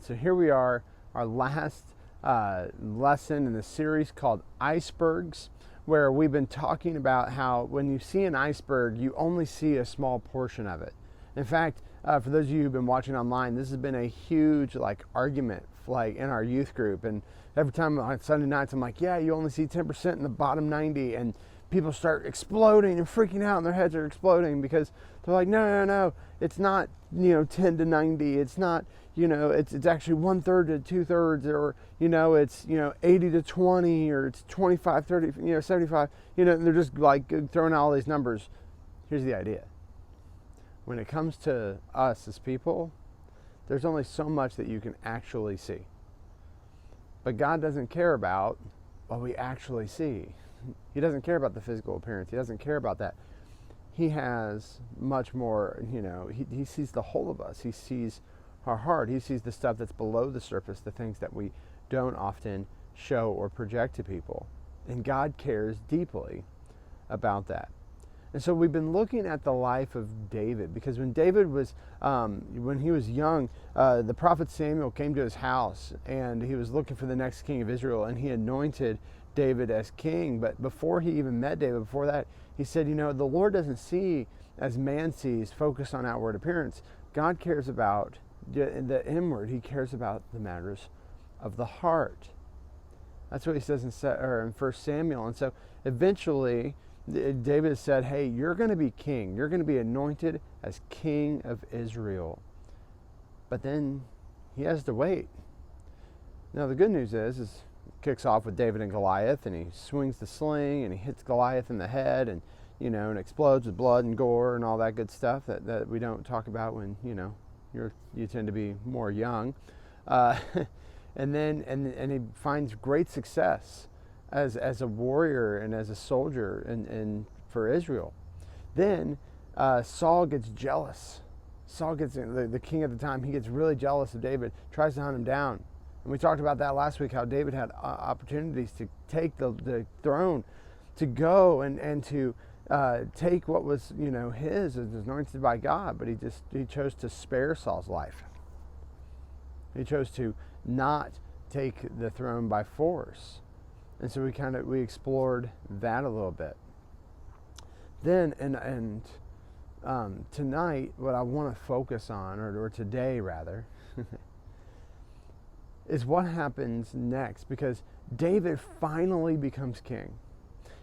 so here we are, our last lesson in the series called Icebergs, where we've been talking about how when you see an iceberg, you only see a small portion of it. In fact, for those of you who've been watching online, this has been a huge argument in our youth group. And every time on Sunday nights, I'm like, yeah, you only see 10% in the bottom 90. And people start exploding and freaking out, and their heads are exploding because they're like, no, it's not 10 to 90. It's not, it's actually 1/3 to 2/3, or it's 80 to 20, or it's 25, 30, 75. And they're just throwing out all these numbers. Here's the idea: when it comes to us as people, there's only so much that you can actually see. But God doesn't care about what we actually see. He doesn't care about the physical appearance. He doesn't care about that. He has much more, he sees the whole of us. He sees our heart. He sees the stuff that's below the surface, the things that we don't often show or project to people. And God cares deeply about that. And so we've been looking at the life of David, because when David was, when he was young, the prophet Samuel came to his house, and he was looking for the next king of Israel, and he anointed David as king. But before he even met David, before that, he said, the Lord doesn't see as man sees, focus on outward appearance. God cares about the inward. He cares about the matters of the heart. That's what he says in 1 Samuel. And so eventually, David said, hey, you're going to be king. You're going to be anointed as king of Israel. But then he has to wait. Now, the good news is it kicks off with David and Goliath, and he swings the sling, and he hits Goliath in the head, and, and explodes with blood and gore and all that good stuff that we don't talk about when, you tend to be more young. And he finds great success as a warrior and as a soldier and for Israel. Then Saul gets jealous. Saul gets, the king at the time, he gets really jealous of David, tries to hunt him down. And we talked about that last week, how David had opportunities to take the throne, to go and to take what was his, as anointed by God, but he chose to spare Saul's life. He chose to not take the throne by force. And so we explored that a little bit. Then, tonight, what I want to focus on, or today rather, is what happens next, because David finally becomes king.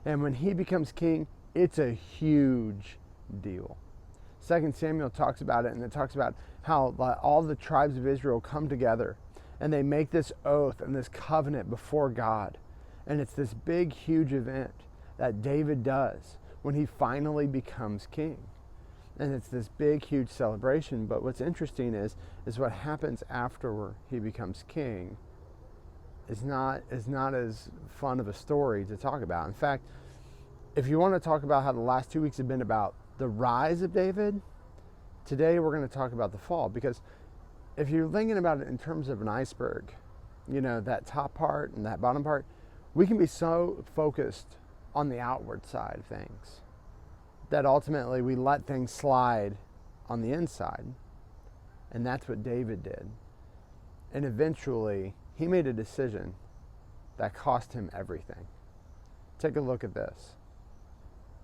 And when he becomes king, it's a huge deal. 2 Samuel talks about it, and it talks about how all the tribes of Israel come together, and they make this oath and this covenant before God. And it's this big, huge event that David does when he finally becomes king. And it's this big, huge celebration. But what's interesting is what happens after he becomes king is not as fun of a story to talk about. In fact, if you want to talk about how the last 2 weeks have been about the rise of David, today we're going to talk about the fall. Because if you're thinking about it in terms of an iceberg, that top part and that bottom part, we can be so focused on the outward side of things that ultimately we let things slide on the inside. And that's what David did. And eventually, he made a decision that cost him everything. Take a look at this.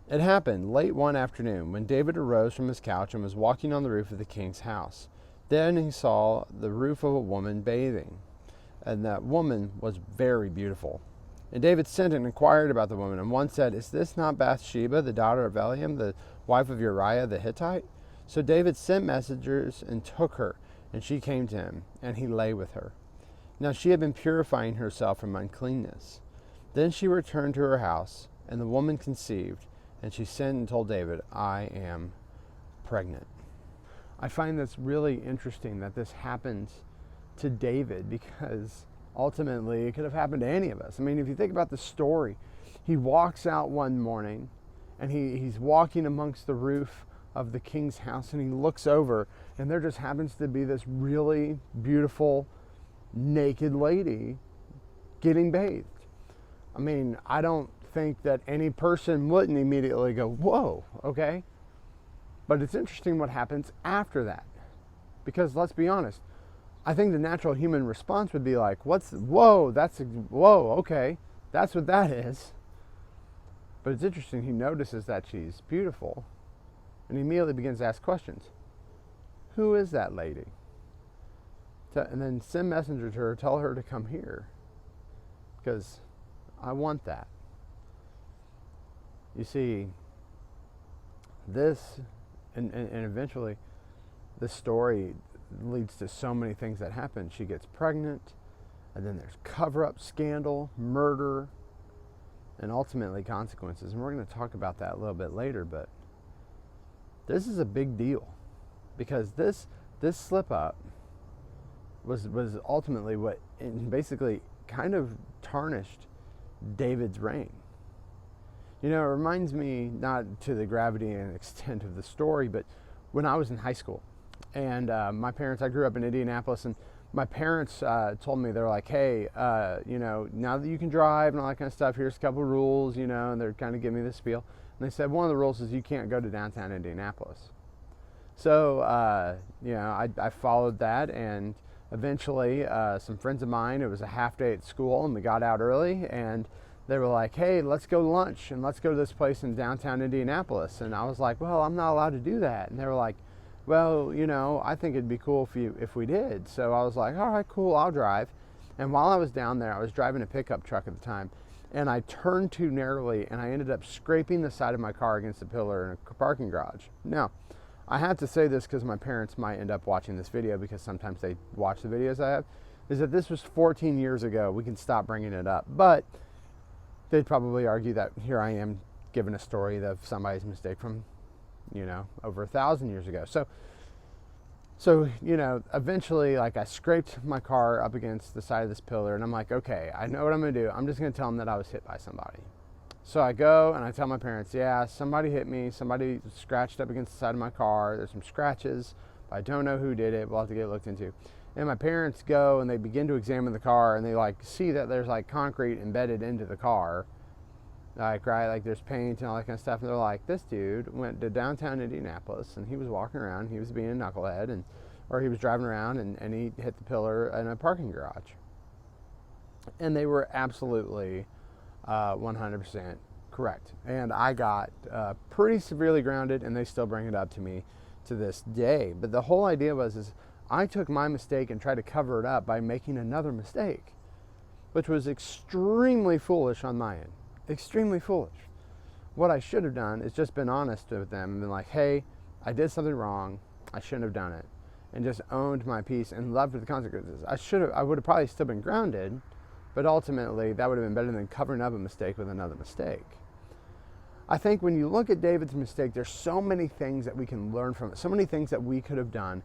It happened late one afternoon when David arose from his couch and was walking on the roof of the king's house. Then he saw the roof of a woman bathing, and that woman was very beautiful. And David sent and inquired about the woman, and one said, is this not Bathsheba, the daughter of Eliam, the wife of Uriah the Hittite? So David sent messengers and took her, and she came to him, and he lay with her. Now she had been purifying herself from uncleanness. Then she returned to her house, and the woman conceived, and she sent and told David, I am pregnant. I find this really interesting that this happens to David, because ultimately, it could have happened to any of us. I mean, if you think about the story, he walks out one morning, and he's walking amongst the roof of the king's house, and he looks over, and there just happens to be this really beautiful, naked lady getting bathed. I mean, I don't think that any person wouldn't immediately go, whoa, okay? But it's interesting what happens after that. Because let's be honest, I think the natural human response would be like, whoa, okay, that's what that is. But it's interesting, he notices that she's beautiful, and he immediately begins to ask questions. Who is that lady? And then send messengers to her, tell her to come here, because I want that. You see, this, and eventually, this story leads to so many things that happen. She gets pregnant, and then there's cover-up, scandal, murder, and ultimately consequences. And we're going to talk about that a little bit later, but this is a big deal, because this slip-up was ultimately what basically kind of tarnished David's reign. You know, it reminds me, not to the gravity and extent of the story, but when I was in high school, and my parents, I grew up in Indianapolis, and my parents told me, they're like, hey, you know, now that you can drive and all that kind of stuff, here's a couple of rules, you know, and they're kind of giving me this spiel. And they said, one of the rules is you can't go to downtown Indianapolis. So, you know, I followed that, and eventually some friends of mine, it was a half day at school, and we got out early, and they were like, hey, let's go to lunch, and let's go to this place in downtown Indianapolis. And I was like, well, I'm not allowed to do that. And they were like, well, you know, I think it'd be cool if we did. So I was like, all right, cool, I'll drive. And while I was down there, I was driving a pickup truck at the time, and I turned too narrowly, and I ended up scraping the side of my car against a pillar in a parking garage. Now, I have to say this because my parents might end up watching this video, because sometimes they watch the videos I have, is that this was 14 years ago. We can stop bringing it up. But they'd probably argue that here I am giving a story of somebody's mistake from, you know, over 1,000 years ago. So, you know, eventually, like, I scraped my car up against the side of this pillar, and I'm like, okay, I know what I'm going to do. I'm just going to tell them that I was hit by somebody. So I go and I tell my parents, yeah, somebody hit me. Somebody scratched up against the side of my car. There's some scratches. I don't know who did it. We'll have to get it looked into. And my parents go and they begin to examine the car, and they like see that there's like concrete embedded into the car. Like, right, like there's paint and all that kind of stuff. And they're like, this dude went to downtown Indianapolis, and he was walking around. He was being a knucklehead, or he was driving around, and he hit the pillar in a parking garage. And they were absolutely 100% correct. And I got pretty severely grounded, and they still bring it up to me to this day. But the whole idea is I took my mistake and tried to cover it up by making another mistake, which was extremely foolish on my end. Extremely foolish. What I should have done is just been honest with them and been like, hey, I did something wrong. I shouldn't have done it. And just owned my piece and loved the consequences. I would have probably still been grounded, but ultimately that would have been better than covering up a mistake with another mistake. I think when you look at David's mistake, there's so many things that we can learn from it, so many things that we could have done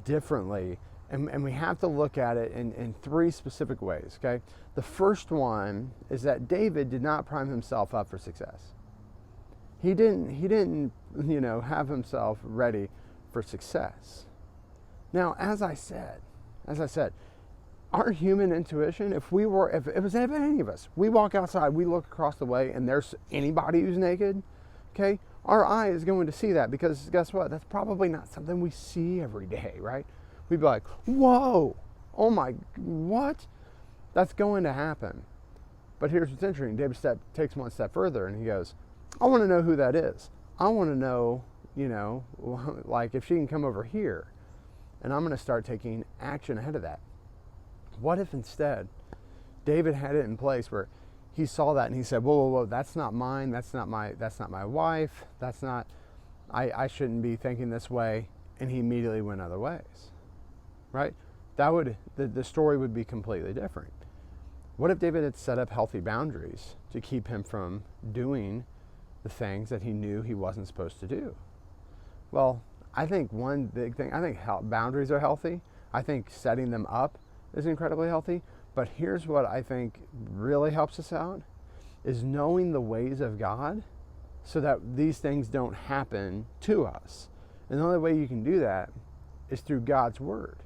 differently, and we have to look at it in three specific ways, okay? The first one is that David did not prime himself up for success. He didn't, you know, have himself ready for success. Now, as I said, our human intuition, if it was any of us, we walk outside, we look across the way, and there's anybody who's naked, okay? Our eye is going to see that, because guess what? That's probably not something we see every day, right? We'd be like, whoa, oh my, what? That's going to happen. But here's what's interesting. David takes one step further, and he goes, I want to know who that is. I want to know, you know, like if she can come over here, and I'm going to start taking action ahead of that. What if instead David had it in place where he saw that and he said, whoa, that's not mine. That's not my wife. That's not, I shouldn't be thinking this way. And he immediately went other ways, right? The story would be completely different. What if David had set up healthy boundaries to keep him from doing the things that he knew he wasn't supposed to do? Well, I think one big thing, I think boundaries are healthy. I think setting them up is incredibly healthy. But here's what I think really helps us out, is knowing the ways of God so that these things don't happen to us. And the only way you can do that is through God's Word.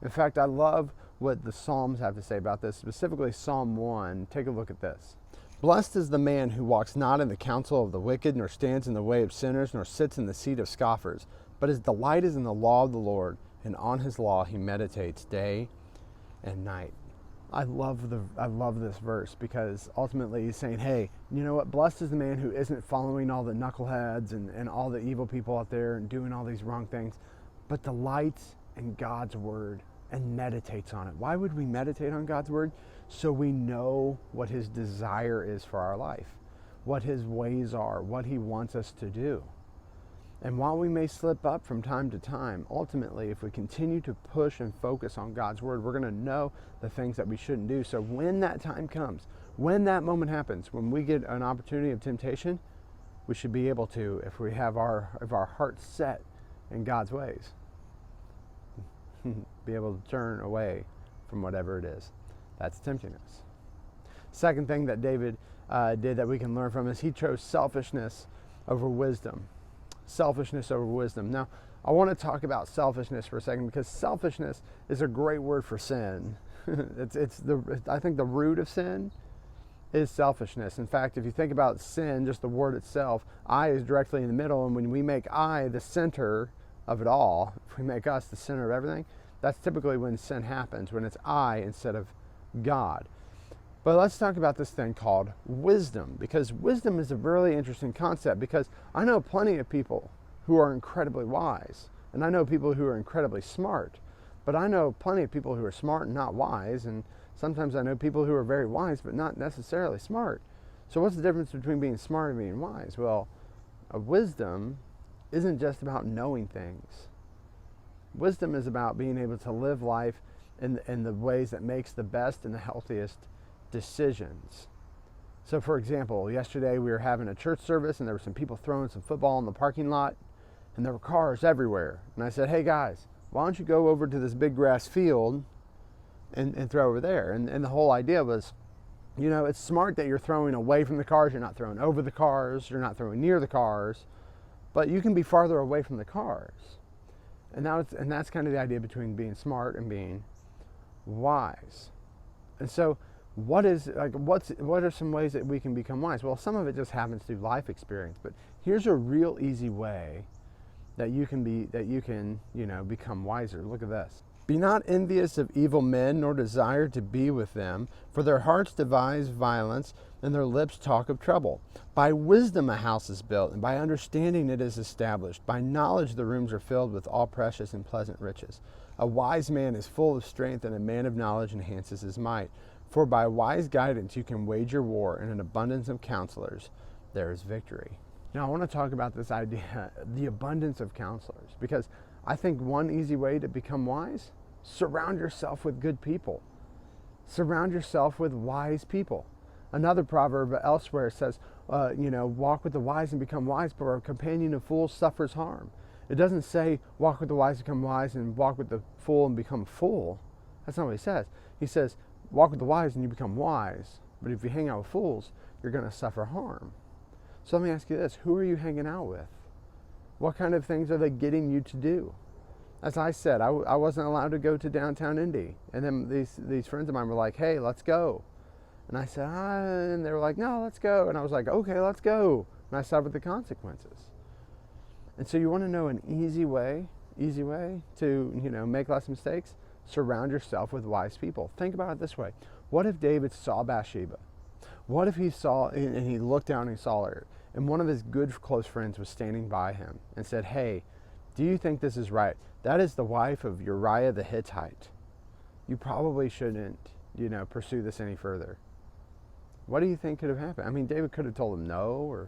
In fact, I love what the Psalms have to say about this, specifically Psalm 1. Take a look at this. Blessed is the man who walks not in the counsel of the wicked, nor stands in the way of sinners, nor sits in the seat of scoffers. But his delight is in the law of the Lord, and on his law he meditates day and night. I love this verse because ultimately he's saying, hey, you know what? Blessed is the man who isn't following all the knuckleheads and all the evil people out there and doing all these wrong things, but delights in God's word and meditates on it. Why would we meditate on God's word? So we know what his desire is for our life, what his ways are, what he wants us to do. And while we may slip up from time to time, ultimately, if we continue to push and focus on God's word, we're going to know the things that we shouldn't do. So when that time comes, when that moment happens, when we get an opportunity of temptation, we should be able to, if our heart's set in God's ways, be able to turn away from whatever it is that's tempting us. Second thing that David did that we can learn from is he chose selfishness over wisdom. Selfishness over wisdom. Now, I want to talk about selfishness for a second because selfishness is a great word for sin. I think the root of sin is selfishness. In fact, if you think about sin, just the word itself, I is directly in the middle, and when we make I the center of it all, if we make us the center of everything, that's typically when sin happens, when it's I instead of God. But let's talk about this thing called wisdom, because wisdom is a really interesting concept, because I know plenty of people who are incredibly wise, and I know people who are incredibly smart, but I know plenty of people who are smart and not wise, and sometimes I know people who are very wise but not necessarily smart. So what's the difference between being smart and being wise? Well, wisdom isn't just about knowing things. Wisdom is about being able to live life in the ways that makes the best and the healthiest decisions. So for example, yesterday we were having a church service and there were some people throwing some football in the parking lot and there were cars everywhere. And I said, hey guys, why don't you go over to this big grass field and throw over there? And the whole idea was, you know, it's smart that you're throwing away from the cars, you're not throwing over the cars, you're not throwing near the cars, but you can be farther away from the cars. And that's kind of the idea between being smart and being wise. And so what are some ways that we can become wise? Well, some of it just happens through life experience, but here's a real easy way that you can become wiser. Look at this. Be not envious of evil men, nor desire to be with them, for their hearts devise violence, and their lips talk of trouble. By wisdom a house is built, and by understanding it is established. By knowledge the rooms are filled with all precious and pleasant riches. A wise man is full of strength, and a man of knowledge enhances his might. For by wise guidance you can wage your war, and an abundance of counselors there is victory. Now I want to talk about this idea, the abundance of counselors, because I think one easy way to become wise, surround yourself with good people. Surround yourself with wise people. Another proverb elsewhere says, walk with the wise and become wise, but a companion of fools suffers harm. It doesn't say walk with the wise and become wise and walk with the fool and become a fool. That's not what he says. He says, walk with the wise and you become wise. But if you hang out with fools, you're going to suffer harm. So let me ask you this. Who are you hanging out with? What kind of things are they getting you to do? As I said, I wasn't allowed to go to downtown Indy. And then these friends of mine were like, hey, let's go. And I said, and they were like, no, let's go. And I was like, okay, let's go. And I suffered the consequences. And so you want to know an easy way to, make less mistakes? Surround yourself with wise people. Think about it this way. What if David saw Bathsheba? What if he saw, and he looked down and he saw her, and one of his good close friends was standing by him and said, hey, do you think this is right? That is the wife of Uriah the Hittite. You probably shouldn't, pursue this any further. What do you think could have happened? I mean, David could have told him no,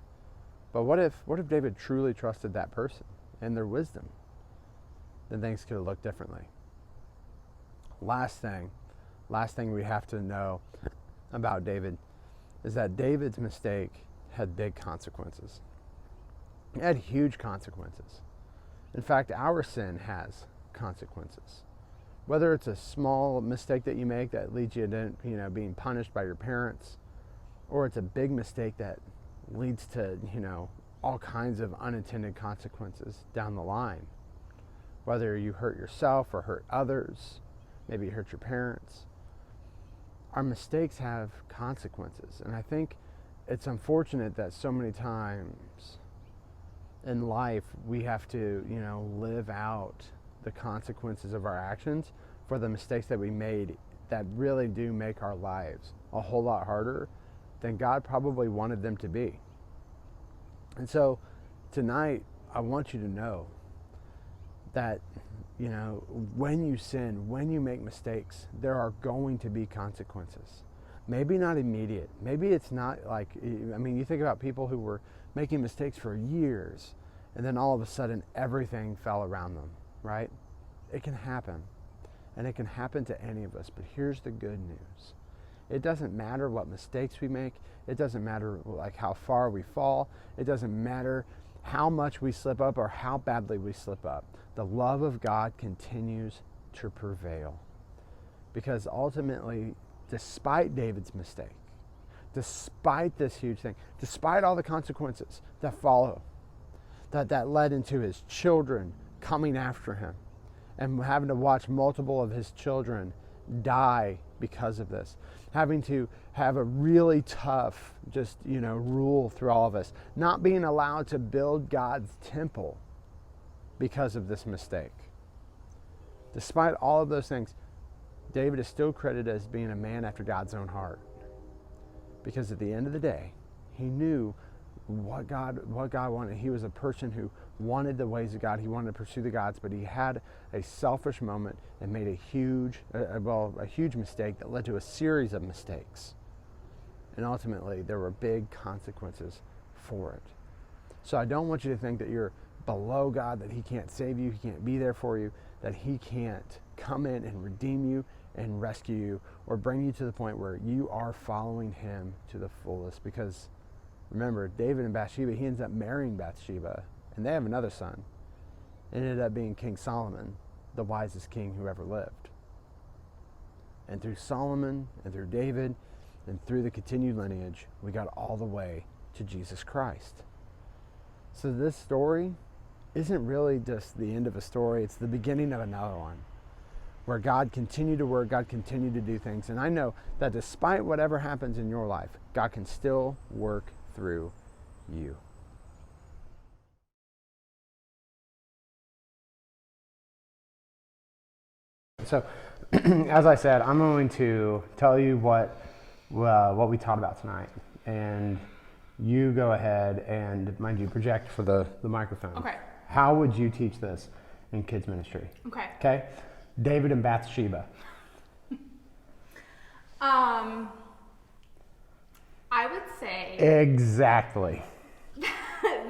but what if David truly trusted that person and their wisdom? Then things could have looked differently. Last thing we have to know about David is that David's mistake had big consequences. It had huge consequences. In fact, our sin has consequences. Whether it's a small mistake that you make that leads you to, being punished by your parents, or it's a big mistake that leads to, all kinds of unintended consequences down the line. Whether you hurt yourself or hurt others, maybe you hurt your parents. Our mistakes have consequences. And I think it's unfortunate that so many times in life we have to, live out the consequences of our actions for the mistakes that we made that really do make our lives a whole lot harder than God probably wanted them to be. And so tonight, I want you to know that, when you sin, when you make mistakes, there are going to be consequences. Maybe not immediate. Maybe it's not like, you think about people who were making mistakes for years, and then all of a sudden everything fell around them, right? It can happen. And it can happen to any of us. But here's the good news. It doesn't matter what mistakes we make. It doesn't matter like how far we fall. It doesn't matter how much we slip up or how badly we slip up. The love of God continues to prevail. Because ultimately, despite David's mistake, despite this huge thing, despite all the consequences that follow, that led into his children coming after him and having to watch multiple of his children die because of this, having to have a really tough rule through all of us, not being allowed to build God's temple because of this mistake. Despite all of those things, David is still credited as being a man after God's own heart, because at the end of the day, he knew what God wanted. He was a person who wanted the ways of God. He wanted to pursue the gods, but he had a selfish moment and made a huge mistake that led to a series of mistakes. And ultimately, there were big consequences for it. So I don't want you to think that you're below God, that he can't save you, he can't be there for you, that he can't come in and redeem you and rescue you or bring you to the point where you are following him to the fullest. Because remember, David and Bathsheba, he ends up marrying Bathsheba, and they have another son. It ended up being King Solomon, the wisest king who ever lived. And through Solomon and through David and through the continued lineage, we got all the way to Jesus Christ. So this story isn't really just the end of a story. It's the beginning of another one where God continued to work, God continued to do things. And I know that despite whatever happens in your life, God can still work through you. So, as I said, I'm going to tell you what we taught about tonight, and you go ahead and, mind you, project for the microphone. Okay. How would you teach this in kids ministry? Okay. Okay. David and Bathsheba. I would say Exactly.